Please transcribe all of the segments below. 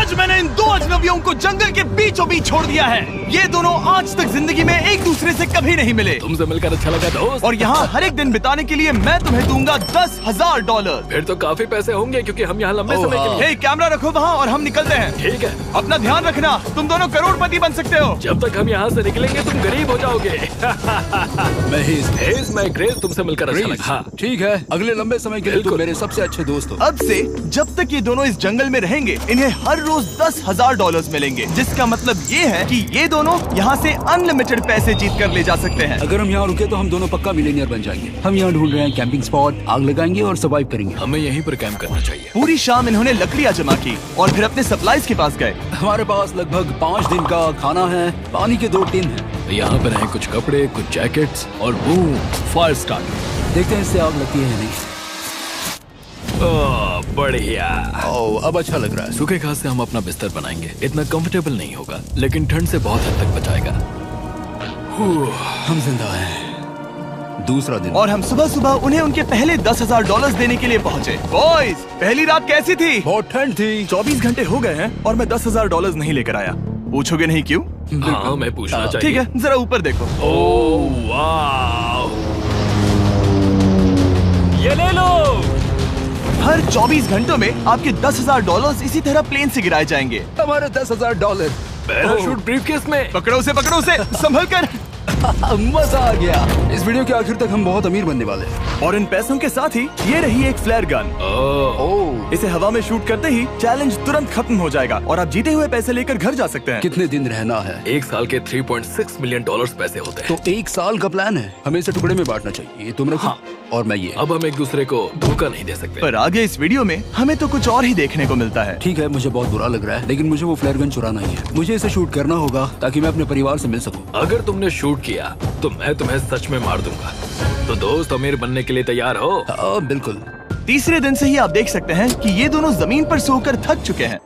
आज मैंने इन दो अजनबियों को जंगल के बीचों बीच छोड़ दिया है। ये दोनों आज तक जिंदगी में एक दूसरे से कभी नहीं मिले। तुमसे मिलकर अच्छा लगा दोस्त। और यहाँ हर एक दिन बिताने के लिए मैं तुम्हें दूंगा $10,000। फिर तो काफी पैसे होंगे क्योंकि हम यहाँ लंबे समय के लिए। हे, कैमरा रखो वहाँ और हम निकलते हैं। ठीक है। अपना ध्यान रखना, तुम दोनों करोड़पति बन सकते हो। जब तक हम यहाँ से निकलेंगे तुम गरीब हो जाओगे। मैं ग्रेस, तुमसे मिलकर अच्छा लगा। हाँ। ठीक है, अगले लंबे समय के लिए तुम मेरे सबसे अच्छे दोस्त हो। अब से जब तक ये दोनों इस जंगल में रहेंगे इन्हें हर रोज $10,000 मिलेंगे, जिसका मतलब ये है कि ये दोनों यहाँ से अनलिमिटेड पैसे जीत कर ले जा सकते हैं। अगर हम यहाँ रुके तो हम दोनों पक्का मिलियनियर बन जाएंगे। हम यहाँ ढूंढ रहे हैं कैंपिंग स्पॉट, आग लगाएंगे और सर्वाइव करेंगे। हमें यहीं पर कैंप करना चाहिए। पूरी शाम इन्होंने लकड़ियाँ जमा की और फिर अपने सप्लाईज के पास गए। हमारे पास लगभग 5 दिन का खाना है, पानी के 2 टिन हैं। यहाँ पर हैं कुछ कपड़े, कुछ जैकेट्स और बूम, फायर स्टार्टर। देखते हैं इससे आग लगती है या नहीं। बढ़िया। अब अच्छा लग रहा है। सूखे घास से हम अपना बिस्तर बनाएंगे। इतना कंफर्टेबल नहीं होगा लेकिन ठंड से बहुत हद तक बचाएगा। हम जिंदा हैं। दूसरा दिन और हम सुबह सुबह उन्हें उनके पहले $10,000 देने के लिए पहुँचे। बॉयज, पहली रात कैसी थी? बहुत ठंड थी। 24 घंटे हो गए हैं और मैं $10,000 नहीं लेकर आया। पूछोगे नहीं क्यों? हाँ, मैं पूछना चाहिए। ठीक है, जरा ऊपर देखो। ओह वाह, ये ले लो। हर 24 घंटों में आपके $10,000 इसी तरह प्लेन से गिराए जाएंगे। हमारे $10,000। पैराशूट ब्रीफकेस में। पकड़ो उसे संभल कर। मजा आ गया। इस वीडियो के आखिर तक हम बहुत अमीर बनने वाले हैं। और इन पैसों के साथ ही ये रही एक फ्लेयर गन। इसे हवा में शूट करते ही चैलेंज तुरंत खत्म हो जाएगा और आप जीते हुए पैसे लेकर घर जा सकते हैं। कितने दिन रहना है? 1 साल के $3.6 मिलियन पैसे होते हैं। तो 1 साल का प्लान है। हमें इसे टुकड़े में बांटना चाहिए। तुम रखो। हाँ। और मैं ये। अब हम एक दूसरे को धोखा नहीं दे सकते। पर आगे इस वीडियो में हमें तो कुछ और ही देखने को मिलता है। ठीक है, मुझे बहुत बुरा लग रहा है लेकिन मुझे वो फ्लेयर गन चुराना ही है। मुझे इसे शूट करना होगा ताकि मैं अपने परिवार से मिल सकूं। अगर तुमने शूट किया तो मैं तुम्हें सच में मार दूंगा। तो दोस्त, अमीर बनने के लिए तैयार हो? हाँ, बिल्कुल। तीसरे दिन से ही आप देख सकते हैं कि ये दोनों जमीन पर सोकर थक चुके हैं।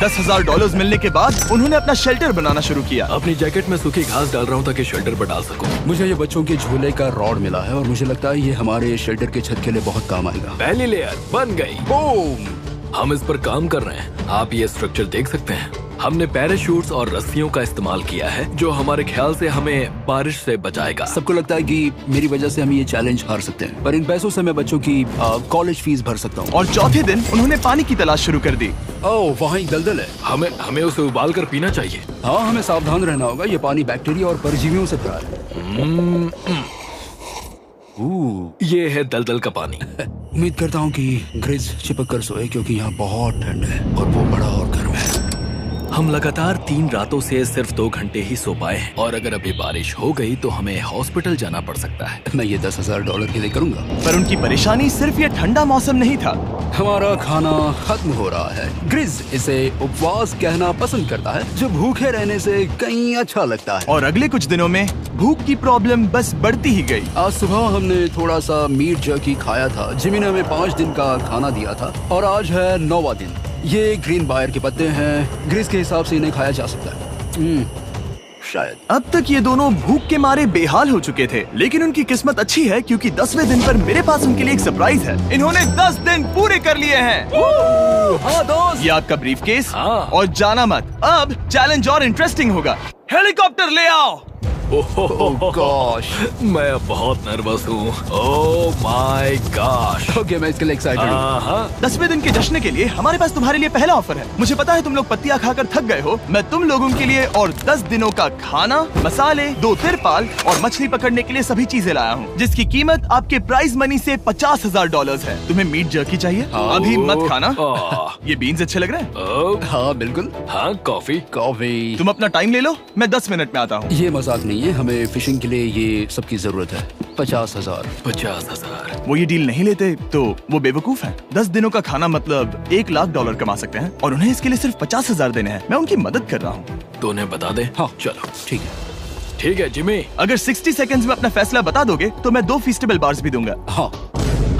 $10,000 मिलने के बाद उन्होंने अपना शेल्टर बनाना शुरू किया। अपनी जैकेट में सूखी घास डाल रहा हूँ ताकि शेल्टर पर डाल सकूं। मुझे ये बच्चों के झूले का रॉड मिला है और मुझे लगता है ये हमारे शेल्टर के छत के लिए बहुत काम आएगा। पहली लेयर बन गई। बूम! हम इस पर काम कर रहे हैं। आप ये स्ट्रक्चर देख सकते हैं। हमने पैराशूट्स और रस्सियों का इस्तेमाल किया है जो हमारे ख्याल से हमें बारिश से बचाएगा। सबको लगता है कि मेरी वजह से हम ये चैलेंज हार सकते हैं, पर इन पैसों से मैं बच्चों की कॉलेज फीस भर सकता हूँ। और चौथे दिन उन्होंने पानी की तलाश शुरू कर दी। ओह, वहाँ एक दलदल है। हमें उसे उबाल कर पीना चाहिए। हाँ, हमें सावधान रहना होगा। ये पानी बैक्टीरिया और परजीवियों से भरा है। ये है दलदल का पानी। उम्मीद करता हूँ कि ग्रिज चिपक कर सोए क्योंकि यहाँ बहुत ठंड है और वो बड़ा और गर्म है। हम लगातार 3 रातों से सिर्फ 2 घंटे ही सो पाए हैं और अगर अभी बारिश हो गई तो हमें हॉस्पिटल जाना पड़ सकता है। मैं ये $10,000 के लिए करूँगा। पर उनकी परेशानी सिर्फ ये ठंडा मौसम नहीं था। हमारा खाना खत्म हो रहा है। ग्रिज इसे उपवास कहना पसंद करता है, जो भूखे रहने से कहीं अच्छा लगता है। और अगले कुछ दिनों में भूख की प्रॉब्लम बस बढ़ती ही गई। आज सुबह हमने थोड़ा सा मीट जर्की खाया था। जिमी ने हमें 5 दिन का खाना दिया था और आज है 9वां दिन। ये ग्रीन बायर के पत्ते हैं। ग्रिज के हिसाब से इन्हें खाया जा सकता है। शायद। अब तक ये दोनों भूख के मारे बेहाल हो चुके थे, लेकिन उनकी किस्मत अच्छी है क्योंकि 10वें दिन पर मेरे पास उनके लिए एक सरप्राइज है। इन्होंने 10 दिन पूरे कर लिए हैं। हाँ दोस्त, ये आपका ब्रीफकेस। हाँ। और जाना मत, अब चैलेंज और इंटरेस्टिंग होगा। हेलीकॉप्टर ले आओ। गॉश, मैं अब बहुत नर्वस हूँ। Oh my gosh. ओके, मैं इसके लिए एक्साइटेड हूँ। 10वें दिन के जश्न के लिए हमारे पास तुम्हारे लिए पहला ऑफर है। मुझे पता है तुम लोग पत्तियां खाकर थक गए हो। मैं तुम लोगों के लिए और 10 दिनों का खाना, मसाले, 2 तिरपाल और मछली पकड़ने के लिए सभी चीजें लाया हूँ, जिसकी कीमत आपके प्राइज मनी से $50,000 है। तुम्हें मीट जर्की चाहिए? अभी मत खाना। ये बीन्स अच्छे लग रहे हैं। हाँ बिल्कुल। हाँ, कॉफी। तुम अपना टाइम ले लो, मैं 10 मिनट में आता हूँ। ये मजाक नहीं है, हमें फिशिंग के लिए ये सबकी जरूरत है। 50,000। 50,000। वो ये डील नहीं लेते तो वो बेवकूफ हैं। 10 दिनों का खाना मतलब $1,00,000 कमा सकते हैं और उन्हें इसके लिए सिर्फ 50,000 देने हैं। मैं उनकी मदद कर रहा हूँ। तो उन्हें बता दे। हाँ चलो ठीक है। ठीक है जिमी, अगर 60 सेकंड्स में अपना फैसला बता दोगे तो मैं 2 फीस्टेबल बार्स भी दूंगा। हाँ,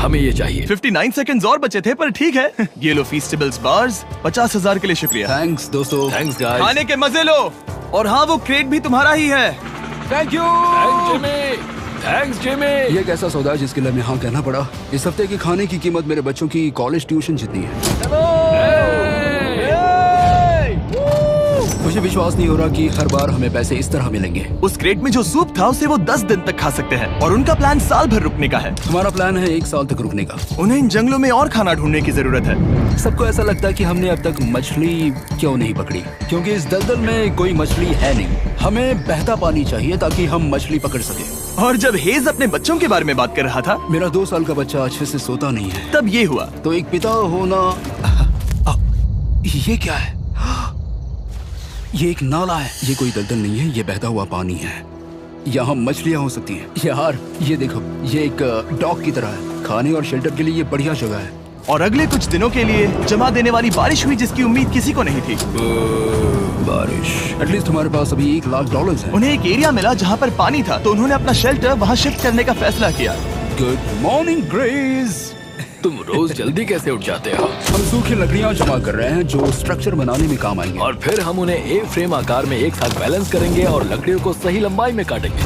हमें ये चाहिए। 59 सेकंड्स और बचे थे, पर ठीक है। ये लो फीस्टेबल्स बार्स। 50,000 के लिए शुक्रिया। थैंक्स दोस्तों। Thanks guys. खाने के मजे लो। और हाँ, वो क्रेट भी तुम्हारा ही है। Thank you. Thanks Jimmy. ये एक ऐसा सौदा है जिसके लिए हमें हाँ कहना पड़ा। इस हफ्ते के खाने की कीमत मेरे बच्चों की कॉलेज ट्यूशन जितनी है। विश्वास नहीं हो रहा कि हर बार हमें पैसे इस तरह मिलेंगे। उस क्रेट में जो सूप था उसे वो 10 दिन तक खा सकते हैं और उनका प्लान साल भर रुकने का है। हमारा प्लान है 1 साल तक रुकने का। उन्हें इन जंगलों में और खाना ढूंढने की जरूरत है। सबको ऐसा लगता है कि हमने अब तक मछली क्यों नहीं पकड़ी, क्योंकि इस दलदल में कोई मछली है नहीं। हमें बहता पानी चाहिए ताकि हम मछली पकड़ सके। और जब हेज अपने बच्चों के बारे में बात कर रहा था, मेरा 2 साल का बच्चा अच्छे से सोता नहीं है। तब ये हुआ। तो एक पिता होना, ये क्या है? ये एक नाला है। ये कोई दलदल नहीं है, ये बहता हुआ पानी है। यहाँ मछलियाँ हो सकती हैं। यार ये देखो, ये एक डॉक की तरह है। खाने और शेल्टर के लिए ये बढ़िया जगह है। और अगले कुछ दिनों के लिए जमा देने वाली बारिश हुई जिसकी उम्मीद किसी को नहीं थी। बारिश। एटलीस्ट हमारे पास अभी $1,00,000 है। उन्हें एक एरिया मिला जहाँ पर पानी था, तो उन्होंने अपना शेल्टर वहाँ शिफ्ट करने का फैसला किया। Good morning grace. तुम रोज जल्दी कैसे उठ जाते हो? हम सूखी लकड़ियाँ जमा कर रहे हैं जो स्ट्रक्चर बनाने में काम आएंगे। और फिर हम उन्हें ए फ्रेम आकार में एक साथ बैलेंस करेंगे और लकड़ियों को सही लंबाई में काटेंगे।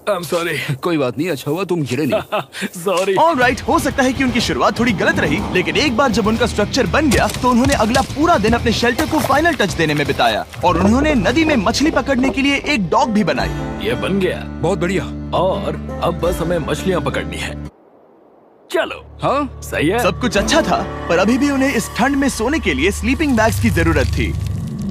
I'm sorry. कोई बात नहीं, अच्छा हुआ तुम गिरे नहीं। Sorry. ऑलराइट, हो सकता है कि उनकी शुरुआत थोड़ी गलत रही, लेकिन एक बार जब उनका स्ट्रक्चर बन गया तो उन्होंने अगला पूरा दिन अपने शेल्टर को फाइनल टच देने में बिताया और उन्होंने नदी में मछली पकड़ने के लिए एक डॉक भी बनाई। ये बन गया। बहुत बढ़िया। और अब बस हमें मछलियाँ पकड़नी है। चलो। हाँ सही है। सब कुछ अच्छा था, पर अभी भी उन्हें इस ठंड में सोने के लिए स्लीपिंग बैग्स की जरूरत थी।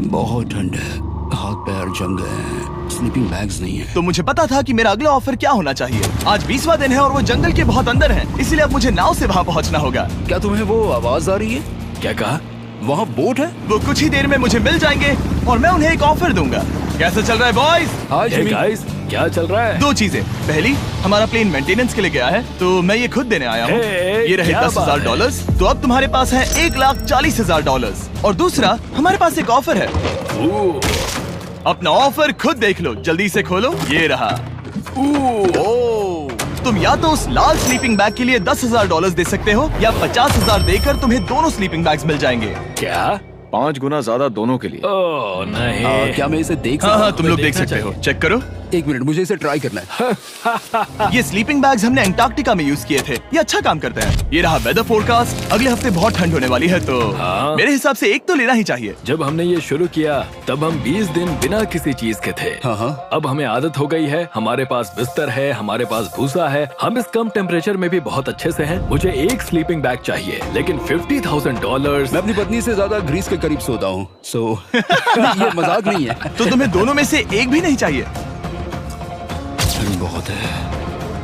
बहुत ठंड है, हाथ पैर जम गए हैं, स्लीपिंग बैग्स नहीं है। तो मुझे पता था कि मेरा अगला ऑफर क्या होना चाहिए। आज 20वां दिन है और वो जंगल के बहुत अंदर है, इसलिए अब मुझे नाव से वहाँ पहुँचना होगा। क्या तुम्हें वो आवाज आ रही है? क्या कहा? वहाँ बोट है। वो कुछ ही देर में मुझे मिल जाएंगे और मैं उन्हें एक ऑफर दूंगा। कैसा चल रहा है बॉयज? हाय Hey जिमी। guys, क्या चल रहा है? 2 चीजें। पहली, हमारा प्लेन मेंटेनेंस के लिए गया है, तो मैं ये खुद देने आया हूँ। Hey, ये रहे क्या बात $10,000, तो अब तुम्हारे पास है $1,40,000। और दूसरा, हमारे पास एक ऑफर है। ओह, अपना ऑफर खुद देख लो, जल्दी से खोलो। ये रहा। ओह, तुम या तो उस लाल स्लीपिंग बैग के लिए $10,000 दे सकते हो या 50,000 देकर तुम्हें दोनों स्लीपिंग बैग्स मिल जाएंगे। क्या? 5 गुना ज्यादा दोनों के लिए। ओह नहीं। क्या मैं इसे देख हाँ सकता हाँ, हूँ? तुम लोग देख देखना सकते हो। चाहिए। चेक करो। 1 मिनट, मुझे इसे ट्राई करना है। ये स्लीपिंग बैग्स हमने अंटार्कटिका में यूज किए थे। ये अच्छा काम करते हैं। ये रहा वेदर फोरकास्ट। अगले हफ्ते बहुत ठंड होने वाली है, तो हाँ। मेरे हिसाब से एक तो लेना ही चाहिए। जब हमने ये शुरू किया तब हम 20 दिन बिना किसी चीज के थे। हाँ। अब हमें आदत हो गई है। हमारे पास बिस्तर है, हमारे पास भूसा है। हम इस कम टेम्परेचर में भी बहुत अच्छे से हैं। मुझे एक स्लीपिंग बैग चाहिए, लेकिन $50,000। मैं अपनी पत्नी से ज्यादा ग्रीस के करीब सोता हूँ, सो ये मजाक नहीं है। तो तुम्हें दोनों में से एक भी नहीं चाहिए? ठंड बहुत है,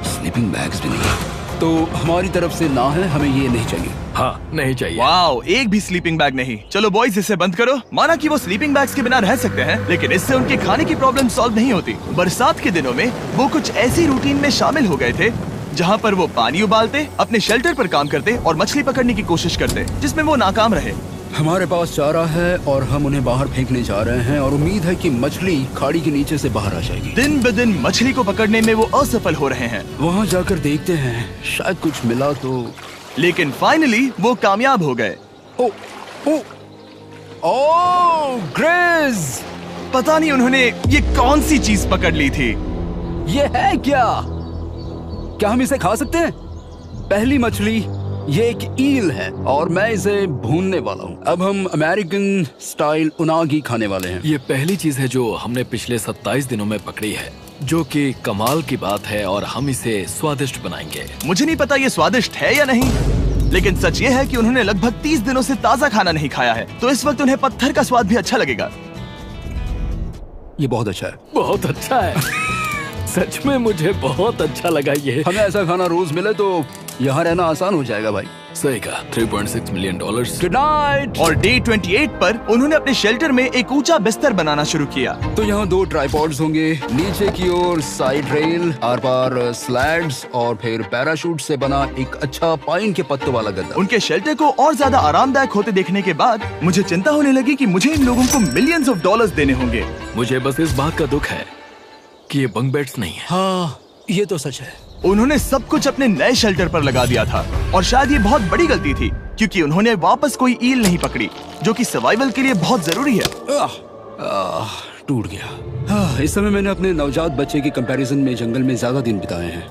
स्लीपिंग बैग्स भी नहीं। तो हमारी तरफ से ना है, हमें ये नहीं चाहिए। हाँ, नहीं चाहिए। वाओ, एक भी स्लीपिंग बैग नहीं। चलो बॉयज, इसे बंद करो। माना कि वो स्लीपिंग बैग्स के बिना रह सकते हैं, लेकिन इससे उनके खाने की प्रॉब्लम सॉल्व नहीं होती। बरसात के दिनों में वो कुछ ऐसी रूटीन में शामिल हो गए थे जहाँ पर वो पानी उबालते, अपने शेल्टर पर काम करते और मछली पकड़ने की कोशिश करते, जिसमें वो नाकाम रहे। हमारे पास चारा है और हम उन्हें बाहर फेंकने जा रहे हैं और उम्मीद है कि मछली खाड़ी के नीचे से बाहर आ जाएगी। दिन ब दिन मछली को पकड़ने में वो असफल हो रहे हैं, वहाँ जाकर देखते हैं, शायद कुछ मिला तो। लेकिन फाइनली वो कामयाब हो गए। ओ, ओ, ओ, ग्रेस! पता नहीं उन्होंने ये कौन सी चीज पकड़ ली थी। ये है क्या? क्या हम इसे खा सकते हैं? पहली मछली, ये एक ईल है और मैं इसे भूनने वाला हूँ। अब हम अमेरिकन स्टाइल उनागी खाने वाले हैं। ये पहली चीज है जो हमने पिछले 27 दिनों में पकड़ी है, जो कि कमाल की बात है और हम इसे स्वादिष्ट बनाएंगे। मुझे नहीं पता ये स्वादिष्ट है या नहीं, लेकिन सच ये है कि उन्होंने लगभग 30 दिनों से ताजा खाना नहीं खाया है, तो इस वक्त उन्हें पत्थर का स्वाद भी अच्छा लगेगा। ये बहुत अच्छा है। बहुत अच्छा है। सच में मुझे बहुत अच्छा लगा ये। हमें ऐसा खाना रोज मिले तो यहाँ रहना आसान हो जाएगा भाई। सही कहा। $3.6 मिलियन। Good night. और डे 28 पर उन्होंने अपने शेल्टर में एक ऊंचा बिस्तर बनाना शुरू किया। तो यहाँ 2 ट्राइपॉड्स होंगे, नीचे की ओर side rail, are par slides और फिर पैराशूट से बना एक अच्छा पाइन के पत्तों वाला गद्दा। उनके शेल्टर को और ज्यादा आरामदायक होते देखने के बाद मुझे चिंता होने लगी कि मुझे इन लोगों को मिलियंस ऑफ डॉलर्स देने होंगे। मुझे बस इस बात का दुख है कि ये बंक बेड्स नहीं है। हाँ, ये तो सच है। उन्होंने सब कुछ अपने नए शेल्टर पर लगा दिया था और शायद ये बहुत बड़ी गलती थी, क्योंकि उन्होंने वापस कोई ईल नहीं पकड़ी, जो कि सर्वाइवल के लिए बहुत जरूरी है। टूट गया। इस समय मैंने अपने नवजात बच्चे के कंपैरिजन में जंगल में ज्यादा दिन बिताए हैं।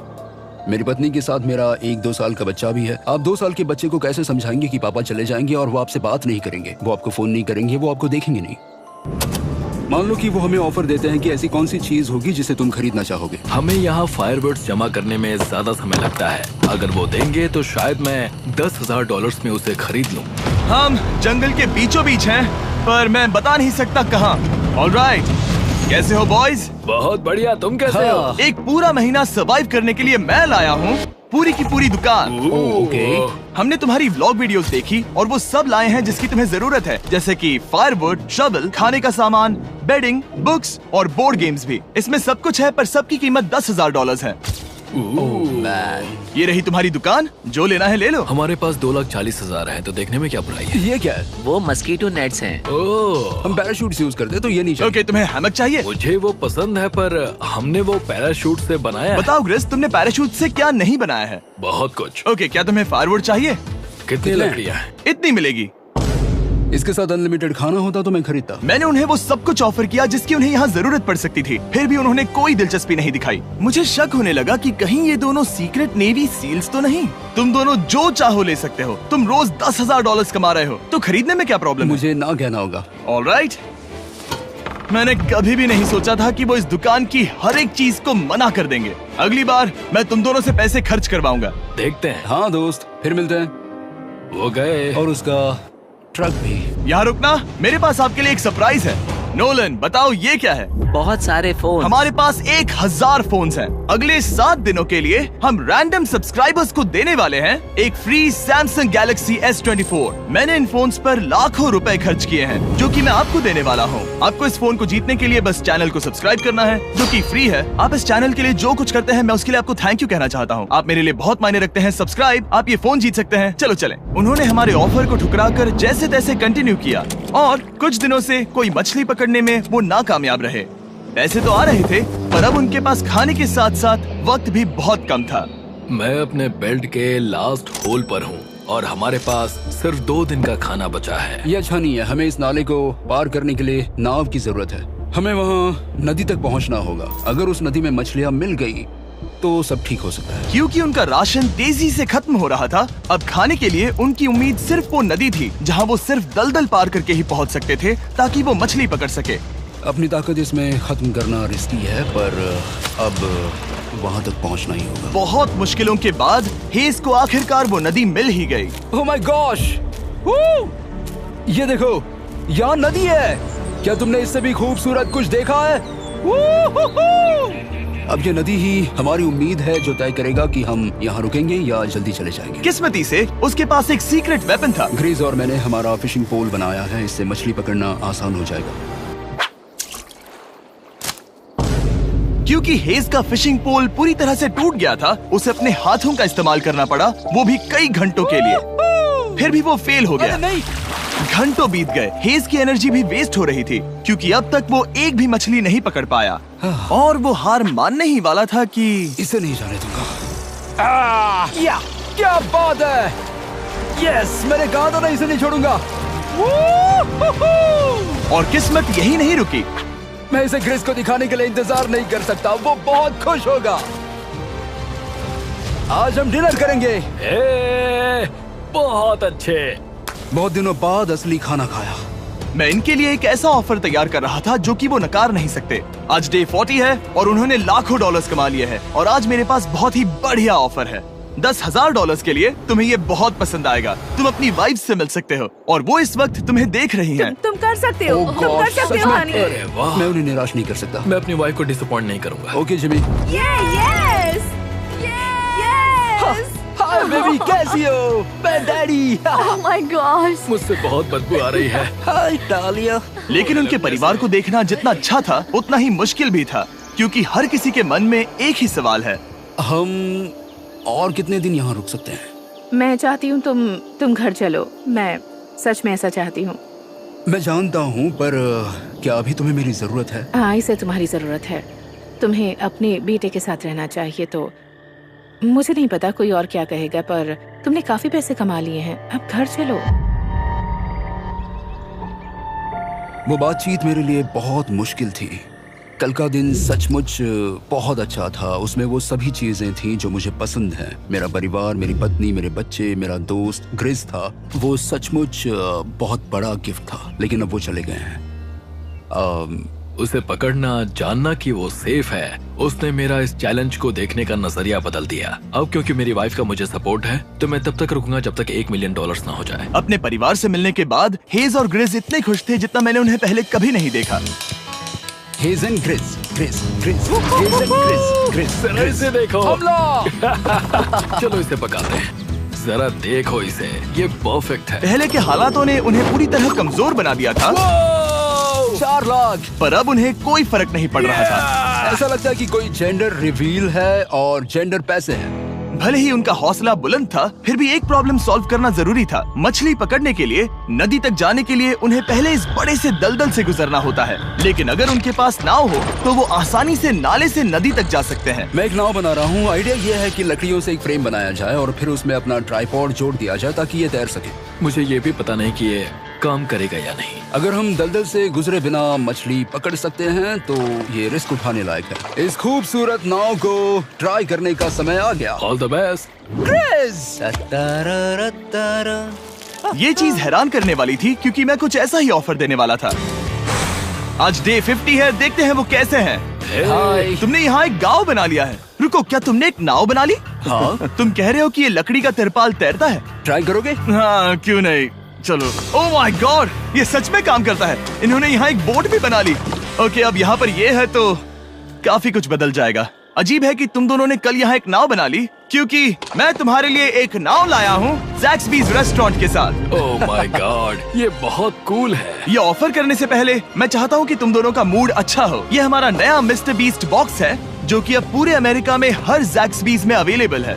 मेरी पत्नी के साथ मेरा 1-2 साल का बच्चा भी है। आप 2 साल के बच्चे को कैसे समझाएंगे कि पापा चले जाएंगे और वो आपसे बात नहीं करेंगे, वो आपको फोन नहीं करेंगे, वो आपको देखेंगे नहीं। मान लो कि वो हमें ऑफर देते हैं कि ऐसी कौन सी चीज होगी जिसे तुम खरीदना चाहोगे। हमें यहाँ फायरवर्ड्स जमा करने में ज्यादा समय लगता है। अगर वो देंगे तो शायद मैं $10,000 में उसे खरीद लूँ। हम जंगल के बीचों बीच हैं, पर मैं बता नहीं सकता कहाँ। ऑलराइट, कैसे हो बॉयज? बहुत बढ़िया, तुम कैसे हो? एक पूरा महीना सर्वाइव करने के लिए मैं लाया हूँ पूरी की पूरी दुकान। ओके। हमने तुम्हारी व्लॉग वीडियोस देखी और वो सब लाए हैं जिसकी तुम्हें जरूरत है, जैसे कि फायरवुड, शवल, खाने का सामान, बेडिंग, बुक्स और बोर्ड गेम्स भी। इसमें सब कुछ है, पर सबकी कीमत $10,000 है। ये रही तुम्हारी दुकान, जो लेना है ले लो। हमारे पास 2,40,000 है, तो देखने में क्या बुराई है? ये क्या है? वो मस्कीटो नेट्स हैं। ओह, हम पैराशूट यूज करते हैं तो ये नहीं चाहिए। ओके, तुम्हें हैमक चाहिए? मुझे वो पसंद है, पर हमने वो पैराशूट से बनाया है। बताओ ग्रिस, तुमने पैराशूट से क्या नहीं बनाया है? बहुत कुछ। ओके, क्या तुम्हें फायरवुड चाहिए? कितनी लकड़ियाँ हैं? इतनी मिलेगी। इसके साथ अनलिमिटेड खाना होता तो मैं खरीदता। मैंने उन्हें वो सब कुछ ऑफर किया जिसकी उन्हें यहाँ जरूरत पड़ सकती थी, फिर भी उन्होंने कोई दिलचस्पी नहीं दिखाई। मुझे शक होने लगा कि कहीं ये दोनों सीक्रेट नेवी सील्स तो नहीं। तुम दोनों जो चाहो ले सकते हो। तुम रोज $10,000 कमा रहे हो, तो खरीदने में क्या प्रॉब्लम है? मुझे ना कहना होगा। ऑलराइट, मैंने कभी भी नहीं सोचा था कि वो इस दुकान की हर एक चीज को मना कर देंगे। अगली बार मैं तुम दोनों से पैसे खर्च करवाऊंगा। देखते हैं। हाँ दोस्त, फिर मिलते हैं। वो गए। और उसका ट्रक भी। यहाँ रुकना, मेरे पास आपके लिए एक सरप्राइज है। नोलन, बताओ ये क्या है? बहुत सारे फोन। हमारे पास 1,000 फोन्स हैं। अगले 7 दिनों के लिए हम रैंडम सब्सक्राइबर्स को देने वाले हैं एक फ्री Samsung Galaxy S24। मैंने इन फोन्स पर लाखों रुपए खर्च किए हैं, जो कि मैं आपको देने वाला हूँ। आपको इस फोन को जीतने के लिए बस चैनल को सब्सक्राइब करना है, जो कि फ्री है। आप इस चैनल के लिए जो कुछ करते हैं, मैं उसके लिए आपको थैंक यू कहना चाहता हूँ। आप मेरे लिए बहुत मायने रखते हैं। सब्सक्राइब, आप ये फोन जीत सकते हैं। चलो चलें। उन्होंने हमारे ऑफर को ठुकरा कर जैसे तैसे कंटिन्यू किया, और कुछ दिनों से कोई मछली पकड़ने में वो नाकामयाब रहे। पैसे तो आ रहे थे, पर अब उनके पास खाने के साथ साथ वक्त भी बहुत कम था। मैं अपने बेल्ट के लास्ट होल पर हूँ और हमारे पास सिर्फ 2 दिन का खाना बचा है। ये अच्छा नहीं है। हमें इस नाले को पार करने के लिए नाव की जरूरत है। हमें वहाँ नदी तक पहुँचना होगा। अगर उस नदी में मछलियाँ मिल गई तो सब ठीक हो सकता है। क्योंकि उनका राशन तेजी से खत्म हो रहा था, अब खाने के लिए उनकी उम्मीद सिर्फ वो नदी थी, जहाँ वो सिर्फ दलदल पार करके ही पहुँच सकते थे, ताकि वो मछली पकड़ सके। अपनी ताकत इसमें खत्म करना रिस्की है, पर अब वहाँ तक पहुँचना ही होगा। बहुत मुश्किलों के बाद हेस को आखिरकार वो नदी मिल ही गई। Oh my gosh! ये देखो, यहाँ नदी है। क्या तुमने इससे भी खूबसूरत कुछ देखा है? अब ये नदी ही हमारी उम्मीद है, जो तय करेगा कि हम यहाँ रुकेंगे या जल्दी चले जाएंगे। किस्मती से उसके पास एक सीक्रेट वेपन था। ग्रीज और मैंने हमारा फिशिंग पोल बनाया है, इससे मछली पकड़ना आसान हो जाएगा। क्योंकि हेज का फिशिंग पोल पूरी तरह से टूट गया था, उसे अपने हाथों का इस्तेमाल करना पड़ा, वो भी कई घंटों के लिए। फिर भी वो फेल हो गया। नहीं। घंटों बीत गए, हेज की एनर्जी भी वेस्ट हो रही थी, क्योंकि अब तक वो एक भी मछली नहीं पकड़ पाया, और वो हार मानने ही वाला था कि इसे नहीं जाने दूंगा। या क्या बात है! यस, मैंने कहा था ना, इसे नहीं छोड़ूंगा। और किस्मत यही नहीं रुकी। मैं इसे ग्रिस को दिखाने के लिए इंतजार नहीं कर सकता, वो बहुत खुश होगा। आज हम डिनर करेंगे। बहुत अच्छे। बहुत दिनों बाद असली खाना खाया। मैं इनके लिए एक ऐसा ऑफर तैयार कर रहा था जो कि वो नकार नहीं सकते। आज डे 40 है और उन्होंने लाखों डॉलर्स कमा लिए हैं, और आज मेरे पास बहुत ही बढ़िया ऑफर है। $10,000 के लिए तुम्हें ये बहुत पसंद आएगा। तुम अपनी वाइफ से मिल सकते हो, और वो इस वक्त तुम्हें देख रही हैं। तुम कर सकते हो। Oh तुम कर gosh, सकते सच हो में? हनी। अरे वाह, मैं उन्हें निराश नहीं कर सकता। मैं अपनी वाइफ को डिसअपॉइंट नहीं करूंगा। Okay Jimmy. Yes hi baby, कैसी हो? मैं डैडी। Oh my gosh. मुझसे बहुत बदबू आ रही है। हाय डालिया। लेकिन उनके परिवार को देखना जितना अच्छा था, उतना ही मुश्किल भी था, क्योंकि हर किसी के मन में एक ही सवाल है। हम और कितने दिन यहाँ रुक सकते हैं? मैं चाहती हूँ तुम घर चलो। मैं सच में ऐसा चाहती हूँ। मैं जानता हूँ, पर क्या अभी तुम्हें मेरी जरूरत है? हाँ, इसे तुम्हारी जरूरत है। तुम्हें अपने बेटे के साथ रहना चाहिए। तो मुझे नहीं पता कोई और क्या कहेगा, पर तुमने काफी पैसे कमा लिए हैं, अब घर चलो। वो बातचीत मेरे लिए बहुत मुश्किल थी। कल का दिन सचमुच बहुत अच्छा था। उसमें वो सभी चीजें थी जो मुझे पसंद हैं। मेरा परिवार, मेरी पत्नी, मेरे बच्चे, मेरा दोस्त ग्रिस था। वो सचमुच बहुत बड़ा गिफ्ट था, लेकिन अब वो चले गए हैं। उसे पकड़ना, जानना कि वो सेफ है, उसने मेरा इस चैलेंज को देखने का नजरिया बदल दिया। अब क्योंकि मेरी वाइफ का मुझे सपोर्ट है तो मैं तब तक रुकूंगा जब तक $1 मिलियन ना हो जाए। अपने परिवार से मिलने के बाद हेज और ग्रिस इतने खुश थे जितना मैंने उन्हें पहले कभी नहीं देखा। Hedge and grease, grease, grease, hedge and grease, grease, grease. इसे देखो। हमला! चलो इसे पकाते हैं। जरा देखो इसे, ये परफेक्ट है। पहले के हालातों ने उन्हें पूरी तरह कमजोर बना दिया था, 4 लाख। पर अब उन्हें कोई फर्क नहीं पड़ रहा था। ऐसा लगता है कि कोई जेंडर रिवील है और जेंडर पैसे हैं। भले ही उनका हौसला बुलंद था, फिर भी एक प्रॉब्लम सॉल्व करना जरूरी था। मछली पकड़ने के लिए नदी तक जाने के लिए उन्हें पहले इस बड़े से दलदल से गुजरना होता है, लेकिन अगर उनके पास नाव हो तो वो आसानी से नाले से नदी तक जा सकते हैं। मैं एक नाव बना रहा हूँ। आइडिया ये है कि लकड़ियों से एक फ्रेम बनाया जाए और फिर उसमें अपना ट्राइपॉड जोड़ दिया जाए ताकि ये तैर सके। मुझे ये भी पता नहीं कि ये काम करेगा या नहीं। अगर हम दलदल से गुजरे बिना मछली पकड़ सकते हैं तो ये रिस्क उठाने लायक है। इस खूबसूरत नाव को ट्राई करने का समय आ गया। All the best. ये चीज हैरान करने वाली थी क्योंकि मैं कुछ ऐसा ही ऑफर देने वाला था। आज डे 50 है, देखते हैं वो कैसे हैं। हाय। तुमने यहाँ एक गांव बना लिया है। रुको, क्या तुमने एक नाव बना ली? हाँ। तुम कह रहे हो कि ये लकड़ी का तिरपाल तैरता है? ट्राई करोगे? हाँ, क्यों नहीं, चलो। ओह माय गॉड, ये सच में काम करता है। इन्होंने यहाँ एक बोट भी बना ली। ओके, अब यहाँ पर ये है तो काफी कुछ बदल जाएगा। अजीब है कि तुम दोनों ने कल यहाँ एक नाव बना ली, क्योंकि मैं तुम्हारे लिए एक नाव लाया हूँ ज़ैक्सबीज़ रेस्टोरेंट के साथ। ओह माय गॉड, ये बहुत कूल है। ये ऑफर करने से पहले मैं चाहता हूँ कि तुम दोनों का मूड अच्छा हो। ये हमारा नया मिस्टर बीस्ट बॉक्स है जो कि अब पूरे अमेरिका में हर ज़ैक्सबीज़ में अवेलेबल है।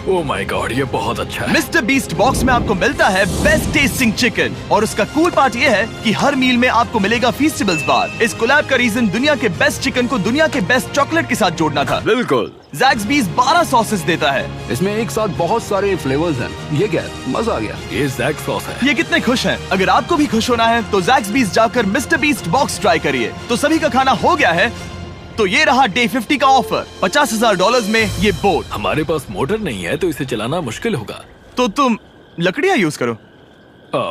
ओह माय गॉड, ये बहुत अच्छा है। मिस्टर बीस्ट बॉक्स में आपको मिलता है बेस्ट टेस्टिंग चिकन, और उसका कूल पार्ट ये है कि हर मील में आपको मिलेगा फीस्टेबल्स बार। इस कोलैब का रीजन दुनिया के बेस्ट चिकन को दुनिया के बेस्ट चॉकलेट के साथ जोड़ना था। बिल्कुल। ज़ैक्सबीज़ 12 सॉसेस देता है। इसमें एक साथ बहुत सारे फ्लेवर्स हैं। ये क्या है? मजा आ गया। ये जैक सॉस है। ये कितने खुश हैं। अगर आपको भी खुश होना है तो ज़ैक्सबीज़ जाकर मिस्टर बीस्ट बॉक्स ट्राई करिए। तो सभी का खाना हो गया है, तो ये रहा डे 50 का ऑफर। $50,000 में ये बोट। हमारे पास मोटर नहीं है तो इसे चलाना मुश्किल होगा। तो तुम लकड़ियाँ यूज करो।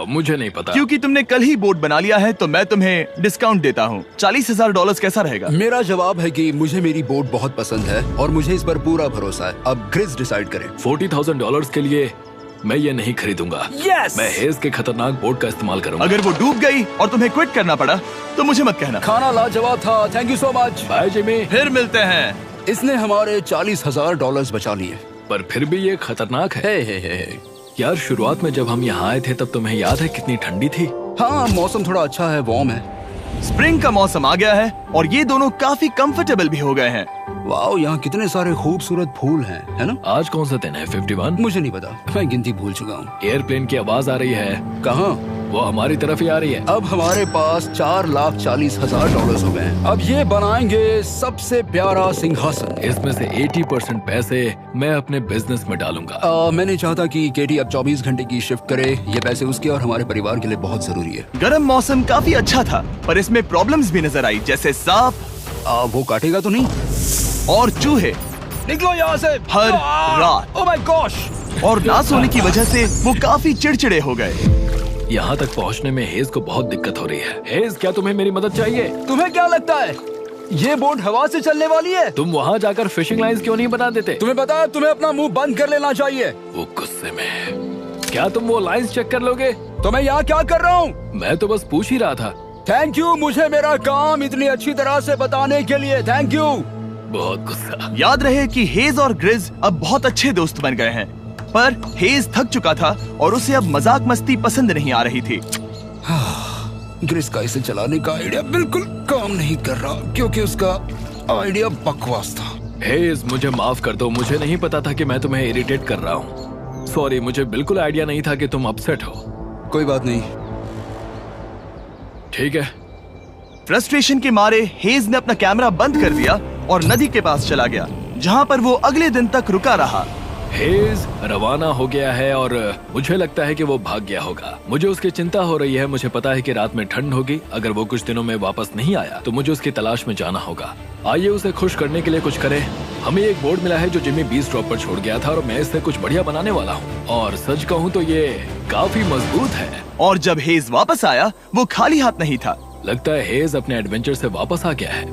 मुझे नहीं पता। क्योंकि तुमने कल ही बोट बना लिया है तो मैं तुम्हें डिस्काउंट देता हूँ। $40,000 कैसा रहेगा? मेरा जवाब है कि मुझे मेरी बोट बहुत पसंद है और मुझे इस पर पूरा भरोसा है। अब ग्रिस डिसाइड करे। $40,000 के लिए मैं ये नहीं खरीदूंगा। Yes! मैं हेज के खतरनाक बोट का इस्तेमाल करूंगा। अगर वो डूब गई और तुम्हें क्विट करना पड़ा तो मुझे मत कहना। खाना लाजवाब था। Thank you so much. Bye Jimmy. फिर मिलते हैं। इसने हमारे $40,000 बचा लिए। पर फिर भी ये खतरनाक है। हे। यार, शुरुआत में जब हम यहाँ आए थे तब तुम्हें याद है कितनी ठंडी थी? हाँ, मौसम थोड़ा अच्छा है, वार्म है। स्प्रिंग का मौसम आ गया है और ये दोनों काफी कंफर्टेबल भी हो गए हैं। वाओ, यहाँ कितने सारे खूबसूरत फूल हैं, है ना? आज कौन सा दिन है? 51? मुझे नहीं पता, मैं गिनती भूल चुका हूँ। एयरप्लेन की आवाज आ रही है। कहाँ? वो हमारी तरफ ही आ रही है। अब हमारे पास $4,40,000 हो गए हैं। अब ये बनाएंगे सबसे प्यारा सिंहासन। इसमें से 80% पैसे मैं अपने बिजनेस में डालूंगा। मैं नहीं चाहता कि केटी अब 24 घंटे की शिफ्ट करे। ये पैसे उसके और हमारे परिवार के लिए बहुत जरूरी है। गर्म मौसम काफी अच्छा था, पर इसमें प्रॉब्लम्स भी नजर आई, जैसे सांप वो काटेगा तो नहीं? और चूहे निकलो यहाँ से हर रात। Oh my gosh! और ना सोने की वजह से वो काफी चिड़चिड़े हो गए। यहाँ तक पहुँचने में हेज को बहुत दिक्कत हो रही है। हेज, क्या तुम्हें मेरी मदद चाहिए? तुम्हें क्या लगता है ये बोट हवा से चलने वाली है? तुम वहाँ जाकर फिशिंग लाइंस क्यों नहीं बना देते? तुम्हें पता है तुम्हें अपना मुंह बंद कर लेना चाहिए। वो गुस्से में है। क्या तुम वो लाइंस चेक कर लोगे? तो मैं यहाँ क्या कर रहा हूँ? मैं तो बस पूछ ही रहा था। थैंक यू मुझे मेरा काम इतनी अच्छी तरह से बताने के लिए। Thank you. बहुत गुस्सा। याद रहे कि हेज और ग्रिज अब बहुत अच्छे दोस्त बन गए हैं, पर हेज थक चुका था और उसे अब मजाक मस्ती पसंद नहीं आ रही थी। ग्रिस का इसे चलाने का आइडिया बिल्कुल काम नहीं कर रहा क्योंकि उसका आइडिया बकवास था। हेज, मुझे माफ कर दो। मुझे नहीं पता था कि मैं तुम्हें इरिटेट कर रहा हूँ। सॉरी, मुझे बिल्कुल आइडिया नहीं था कि तुम अपसेट हो। कोई बात नहीं। ठीक है। फ्रस्ट्रेशन के मारे हेज ने अपना कैमरा बंद कर दिया और नदी के पास चला गया, जहाँ पर वो अगले दिन तक रुका रहा। हेज रवाना हो गया है और मुझे लगता है कि वो भाग गया होगा। मुझे उसकी चिंता हो रही है। मुझे पता है कि रात में ठंड होगी। अगर वो कुछ दिनों में वापस नहीं आया तो मुझे उसकी तलाश में जाना होगा। आइए उसे खुश करने के लिए कुछ करें। हमें एक बोर्ड मिला है जो जिमी बीस ड्रॉप पर छोड़ गया था और मैं इससे कुछ बढ़िया बनाने वाला हूँ। और सच कहूँ तो ये काफी मजबूत है। और जब हेज वापस आया वो खाली हाथ नहीं था। लगता है हेज अपने एडवेंचर से वापस आ गया है।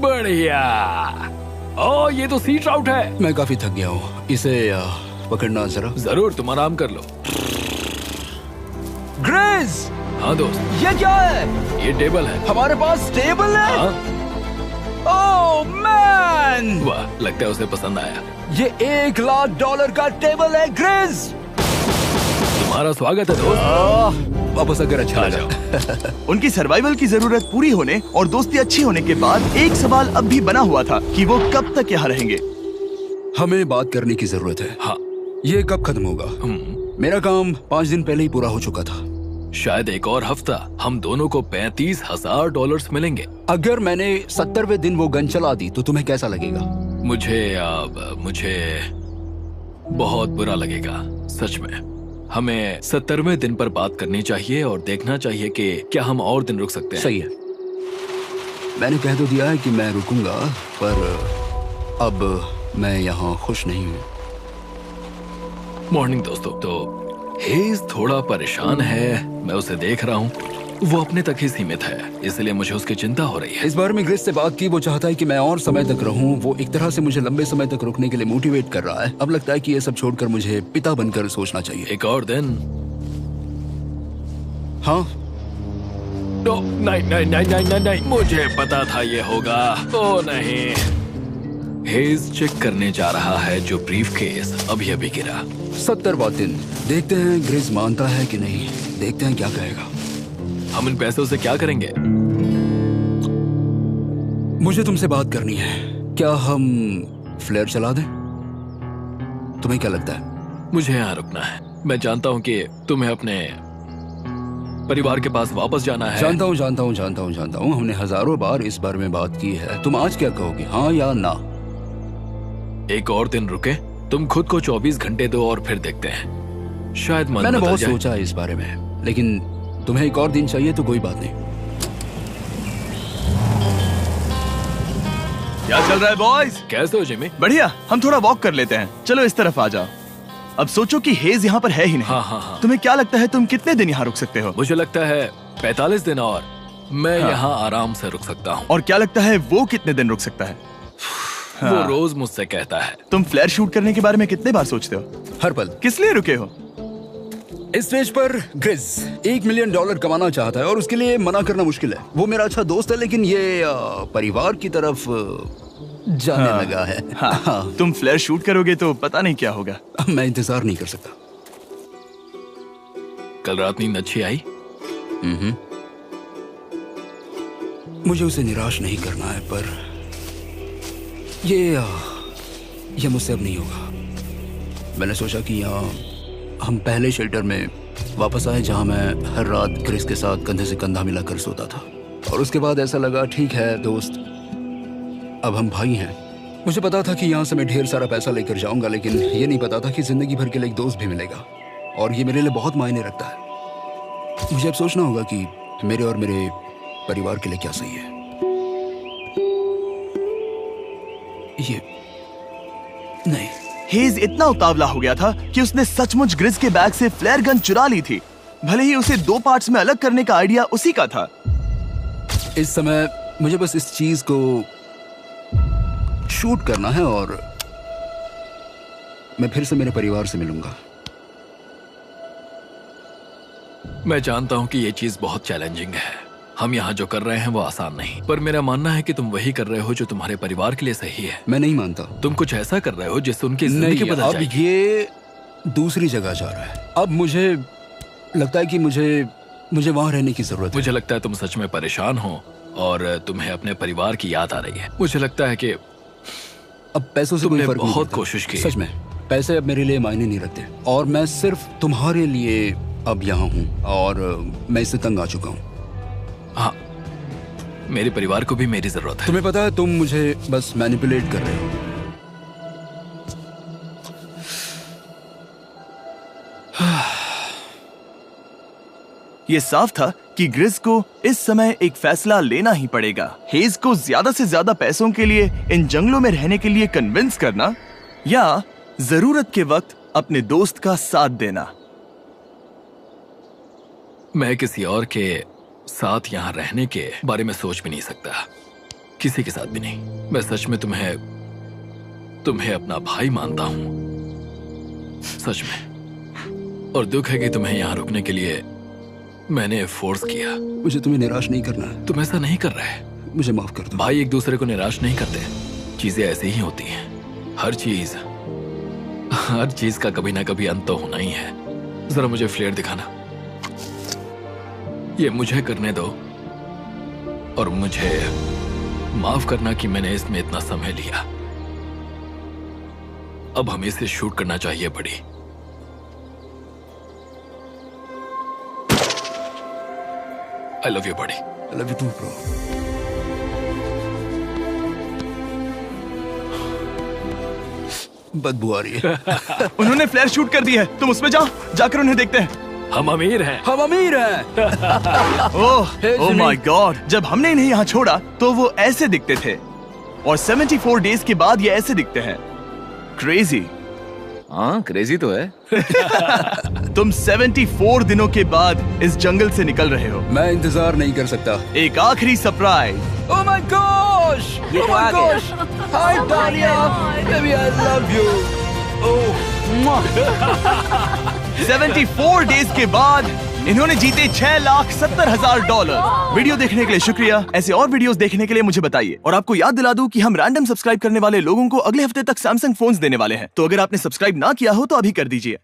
बढ़िया। ओ, ये तो सी ट्राउट है। मैं काफी थक गया हूँ, इसे पकड़ना जरा। जरूर, तुम आराम कर लो। ग्रेस, हाँ दोस्त, ये क्या है? ये टेबल है। हमारे पास टेबल है? हाँ? ओह मैन, वाह, लगता है उसे पसंद आया। ये $1,00,000 का टेबल है ग्रेस। तुम्हारा स्वागत है दोस्त। वापस अगर अच्छा आ लगा। उनकी सर्वाइवल की जरूरत पूरी होने और दोस्ती अच्छी होने के बाद एक सवाल अब भी बना हुआ था कि वो कब तक यहाँ रहेंगे। हमें बात करने की जरूरत है। हाँ। ये कब खत्म होगा? मेरा काम 5 दिन पहले ही पूरा हो चुका था। शायद एक और हफ्ता। हम दोनों को $35,000 मिलेंगे। अगर मैंने 70वें दिन वो गन चला दी तो तुम्हें कैसा लगेगा? मुझे बहुत बुरा लगेगा, सच में। हमें 70वें दिन पर बात करनी चाहिए और देखना चाहिए कि क्या हम और दिन रुक सकते हैं। सही है। मैंने कह तो दिया है कि मैं रुकूंगा, पर अब मैं यहाँ खुश नहीं हूँ। मॉर्निंग दोस्तों। तो हेज थोड़ा परेशान है, मैं उसे देख रहा हूँ। वो अपने तक ही सीमित है, इसलिए मुझे उसकी चिंता हो रही है। इस बार में ग्रेस से बात की। वो चाहता है कि मैं और समय तक रहूं। वो एक तरह से मुझे लंबे समय तक रुकने के लिए मोटिवेट कर रहा है। अब लगता है कि ये सब छोड़कर मुझे पिता बनकर सोचना चाहिए। एक और दिन? हाँ। नहीं, मुझे पता था ये होगा। ओ नहीं। हेज चेक करने जा रहा है जो ब्रीफकेस अभी अभी गिरा। 70वां दिन। देखते हैं ग्रेस मानता है कि नहीं। देखते हैं क्या कहेगा। हम इन पैसों से क्या करेंगे? मुझे तुमसे बात करनी है। क्या हम फ्लेयर चला दें? तुम्हें क्या लगता है? मुझे यहाँ रुकना है। मैं जानता हूँ कि तुम्हें अपने परिवार के पास वापस जाना है। जानता हूँ। हमने हजारों बार इस बारे में बात की है। तुम आज क्या कहोगे, हाँ या ना? एक और दिन रुके। तुम खुद को 24 घंटे दो और फिर देखते हैं। शायद मन मैंने बदल बहुत जाए। सोचा है इस बारे में, लेकिन तुम्हें एक और दिन चाहिए तो कोई बात नहीं। क्या चल रहा है बॉयज? कैसे हो जिमी? बढ़िया। हम थोड़ा वॉक कर लेते हैं। चलो इस तरफ आ जाओ। अब सोचो कि हेज यहाँ पर है ही नहीं। हाँ। तुम्हें क्या लगता है तुम कितने दिन यहाँ रुक सकते हो? मुझे लगता है 45 दिन और मैं यहाँ आराम से रुक सकता हूँ। और क्या लगता है वो कितने दिन रुक सकता है? वो रोज मुझसे कहता है। तुम फ्लेयर शूट करने के बारे में कितने बार सोचते हो? हर पल। किस लिए रुके हो? इस स्टेज पर ग्रिस $1 मिलियन कमाना चाहता है और उसके लिए मना करना मुश्किल है। वो मेरा अच्छा दोस्त है, लेकिन ये परिवार की तरफ जाने लगा है। हाँ। तुम फ्लेयर शूट करोगे तो पता नहीं क्या होगा। मैं इंतजार नहीं कर सकता। कल रात नींद अच्छी आई? मुझे उसे निराश नहीं करना है, पर ये मुझसे अब नहीं होगा। मैंने सोचा कि यहाँ हम पहले शेल्टर में वापस आए जहाँ मैं हर रात ग्रेस के साथ कंधे से कंधा मिलाकर सोता था। और उसके बाद ऐसा लगा, ठीक है दोस्त, अब हम भाई हैं। मुझे पता था कि यहाँ से मैं ढेर सारा पैसा लेकर जाऊंगा, लेकिन ये नहीं पता था कि जिंदगी भर के लिए एक दोस्त भी मिलेगा। और ये मेरे लिए बहुत मायने रखता है। मुझे अब सोचना होगा कि मेरे और मेरे परिवार के लिए क्या सही है। ये नहीं। हेज इतना उतावला हो गया था कि उसने सचमुच ग्रिस के बैग से फ्लेयर गन चुरा ली थी, भले ही उसे 2 पार्ट्स में अलग करने का आइडिया उसी का था। इस समय मुझे बस इस चीज को शूट करना है और मैं फिर से मेरे परिवार से मिलूंगा। मैं जानता हूँ कि ये चीज बहुत चैलेंजिंग है। हम यहाँ जो कर रहे हैं वो आसान नहीं, पर मेरा मानना है कि तुम वही कर रहे हो जो तुम्हारे परिवार के लिए सही है। मैं नहीं मानता। तुम कुछ ऐसा कर रहे हो जिससे उनकी जिंदगी बदल अब जाएगी। ये दूसरी जगह जा रहा है। अब मुझे लगता है कि मुझे वहां रहने की जरूरत है। मुझे लगता है तुम सच में परेशान हो और तुम्हें अपने परिवार की याद आ रही है। मुझे लगता है कि अब पैसों से कोई तुमने फर्क नहीं बहुत पड़ता। कोशिश की। सच में पैसे अब मेरे लिए मायने नहीं रखते और मैं सिर्फ तुम्हारे लिए अब यहाँ हूँ और मैं इससे तंग आ चुका हूँ। हाँ, मेरे परिवार को भी मेरी जरूरत है। तुम्हें पता है, तुम मुझे बस मैनिपुलेट कर रहे हो। ये साफ था कि ग्रिस को इस समय एक फैसला लेना ही पड़ेगा। हेज को ज्यादा से ज्यादा पैसों के लिए इन जंगलों में रहने के लिए कन्विंस करना या जरूरत के वक्त अपने दोस्त का साथ देना। मैं किसी और के साथ यहाँ रहने के बारे में सोच भी नहीं सकता, किसी के साथ भी नहीं। मैं सच में तुम्हें अपना भाई मानता हूँ, सच में। और दुख है कि तुम्हें यहाँ रुकने के लिए मैंने फोर्स किया। मुझे तुम्हें निराश नहीं करना है। तुम ऐसा नहीं कर रहे। मुझे माफ कर दो। भाई एक दूसरे को निराश नहीं करते, चीजें ऐसे ही होती हैं। हर चीज का कभी ना कभी अंत तो होना ही है। जरा मुझे फ्लेयर दिखाना। ये मुझे करने दो और मुझे माफ करना कि मैंने इसमें इतना समय लिया। अब हमें इसे शूट करना चाहिए बड़ी। I love you, buddy. I love you too, bro. बदबू आ रही है। उन्होंने फ्लेयर शूट कर दी है, तुम उसमें जाओ, जाकर उन्हें देखते हैं। हम अमीर हैं। हम अमीर हैं। ओह माय गॉड, जब हमने इन्हें यहाँ छोड़ा तो वो ऐसे दिखते थे और 74 डेज के बाद ये ऐसे दिखते हैं। क्रेजी। हाँ, क्रेजी तो है। तुम 74 दिनों के बाद इस जंगल से निकल रहे हो। मैं इंतजार नहीं कर सकता। एक आखिरी सरप्राइज। Oh my gosh! ये Oh तो my आ गया। gosh! Hi, Dahlia! Baby, I love you. Oh, mwah. 74 days के बाद इन्होंने जीते $6,70,000। वीडियो देखने के लिए शुक्रिया। ऐसे और वीडियोस देखने के लिए मुझे बताइए। और आपको याद दिला दूं कि हम रैंडम सब्सक्राइब करने वाले लोगों को अगले हफ्ते तक सैमसंग फोन्स देने वाले हैं। तो अगर आपने सब्सक्राइब ना किया हो तो अभी कर दीजिए।